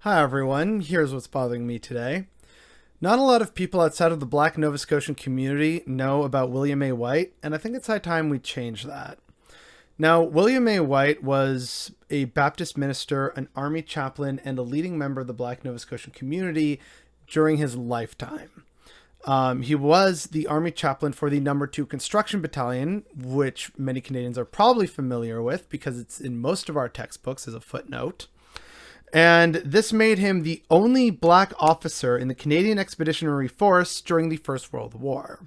Hi everyone, here's what's bothering me today. Not a lot of people outside of the Black Nova Scotian community know about William A. White, and I think it's high time we change that. Now, William A. White was a Baptist minister, an army chaplain, and a leading member of the Black Nova Scotian community during his lifetime. He was the army chaplain for the Number 2 Construction Battalion, which many Canadians are probably familiar with because it's in most of our textbooks as a footnote. And this made him the only black officer in the Canadian Expeditionary Force during the First World War.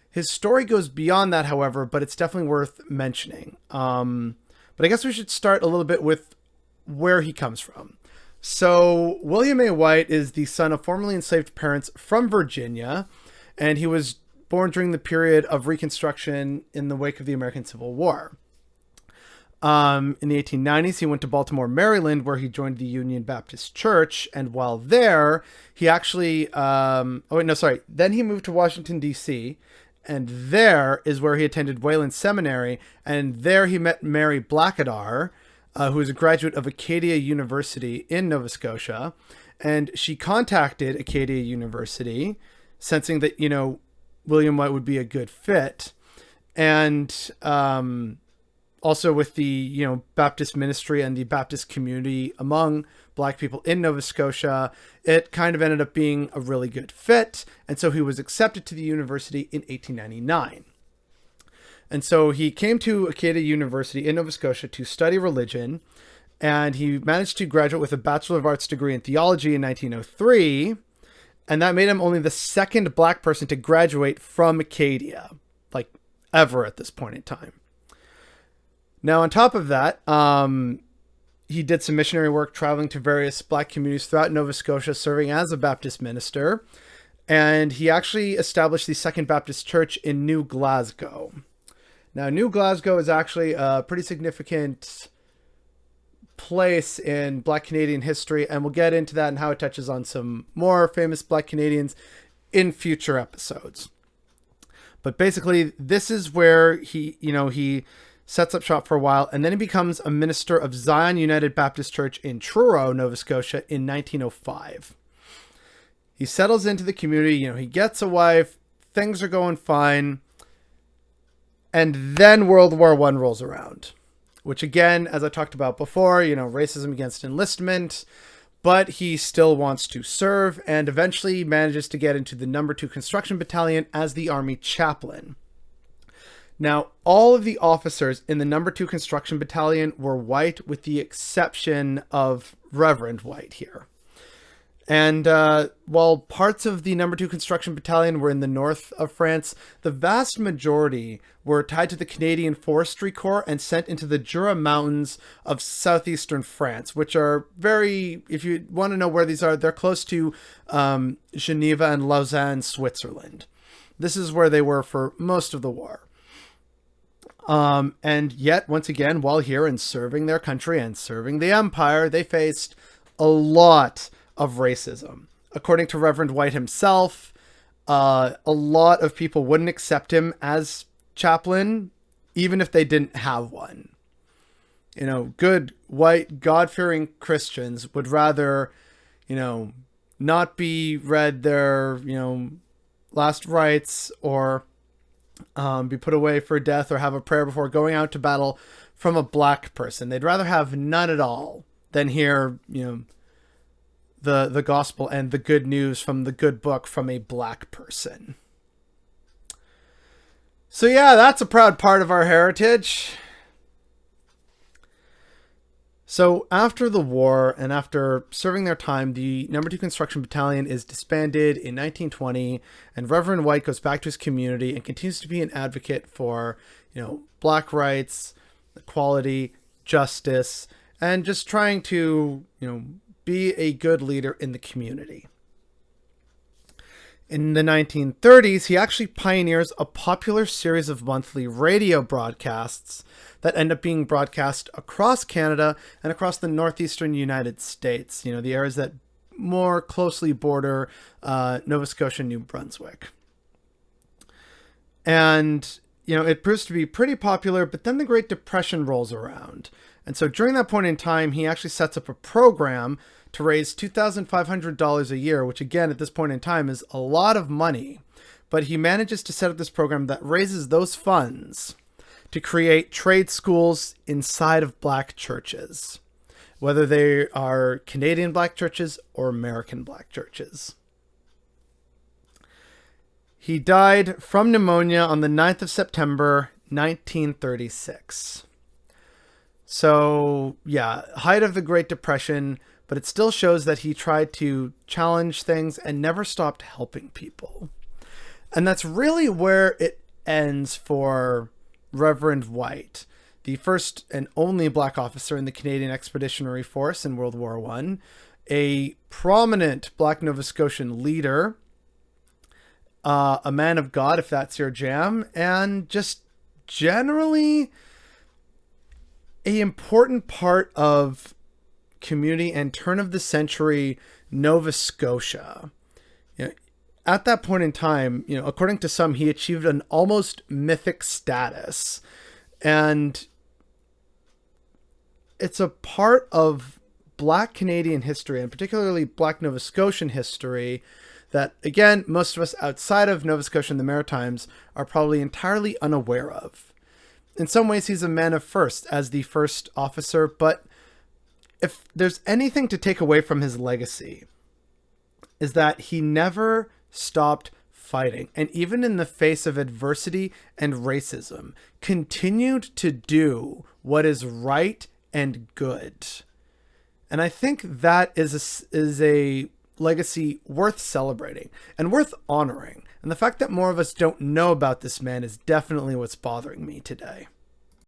His story goes beyond that, however, but it's definitely worth mentioning. But I guess we should start a little bit with where he comes from. So William A. White is the son of formerly enslaved parents from Virginia, and he was born during the period of Reconstruction in the wake of the American Civil War. In the 1890s, he went to Baltimore, Maryland, where he joined the Union Baptist Church. And while there, he actually, then he moved to Washington, D.C., and there is where he attended Wayland Seminary. And there he met Mary Blackadar, who is a graduate of Acadia University in Nova Scotia. And she contacted Acadia University, sensing that, William White would be a good fit. And, also with the Baptist ministry and the Baptist community among black people in Nova Scotia, it kind of ended up being a really good fit. And so he was accepted to the university in 1899. And so he came to Acadia University in Nova Scotia to study religion, and he managed to graduate with a Bachelor of Arts degree in theology in 1903. And that made him only the second black person to graduate from Acadia, like ever at this point in time. Now, on top of that, he did some missionary work traveling to various black communities throughout Nova Scotia, serving as a Baptist minister. And he actually established the Second Baptist Church in New Glasgow. Now, New Glasgow is actually a pretty significant place in black Canadian history, and we'll get into that and how it touches on some more famous black Canadians in future episodes. But basically, this is where he sets up shop for a while, and then he becomes a minister of Zion United Baptist Church in Truro, Nova Scotia in 1905. He settles into the community, he gets a wife, things are going fine, and then World War I rolls around, which again, as I talked about before, racism against enlistment, but he still wants to serve and eventually manages to get into the Number 2 Construction Battalion as the Army chaplain. Now, all of the officers in the Number 2 Construction Battalion were white, with the exception of Reverend White here. And while parts of the Number 2 Construction Battalion were in the north of France, the vast majority were tied to the Canadian Forestry Corps and sent into the Jura Mountains of southeastern France, which are if you want to know where these are, they're close to Geneva and Lausanne, Switzerland. This is where they were for most of the war. And yet, once again, while here and serving their country and serving the empire, they faced a lot of racism. According to Reverend White himself, a lot of people wouldn't accept him as chaplain, even if they didn't have one. Good, white, God-fearing Christians would rather, not be read their, last rites or be put away for death or have a prayer before going out to battle from a black person. They'd rather have none at all than hear, the gospel and the good news from the good book from a black person. So yeah, that's a proud part of our heritage. So after the war and after serving their time, the Number 2 Construction Battalion is disbanded in 1920, and Reverend White goes back to his community and continues to be an advocate for, black rights, equality, justice, and just trying to, be a good leader in the community. In the 1930s, he actually pioneers a popular series of monthly radio broadcasts that end up being broadcast across Canada and across the northeastern United States, the areas that more closely border Nova Scotia and New Brunswick. And, it proves to be pretty popular, but then the Great Depression rolls around. And so during that point in time, he actually sets up a program to raise $2,500 a year, which again, at this point in time is a lot of money. But he manages to set up this program that raises those funds to create trade schools inside of black churches, whether they are Canadian black churches or American black churches. He died from pneumonia on the 9th of September, 1936. So, yeah, height of the Great Depression, but it still shows that he tried to challenge things and never stopped helping people. And that's really where it ends for Reverend White, the first and only black officer in the Canadian Expeditionary Force in World War I, a prominent black Nova Scotian leader, a man of God, if that's your jam, and just generally an important part of community and turn of the century Nova Scotia. At that point in time, according to some, he achieved an almost mythic status. And it's a part of black Canadian history, and particularly black Nova Scotian history, that, again, most of us outside of Nova Scotia and the Maritimes are probably entirely unaware of. In some ways, he's a man of first as the first officer, but if there's anything to take away from his legacy, is that he never stopped fighting, and even in the face of adversity and racism, continued to do what is right and good. And I think that is a legacy worth celebrating and worth honoring. And the fact that more of us don't know about this man is definitely what's bothering me today.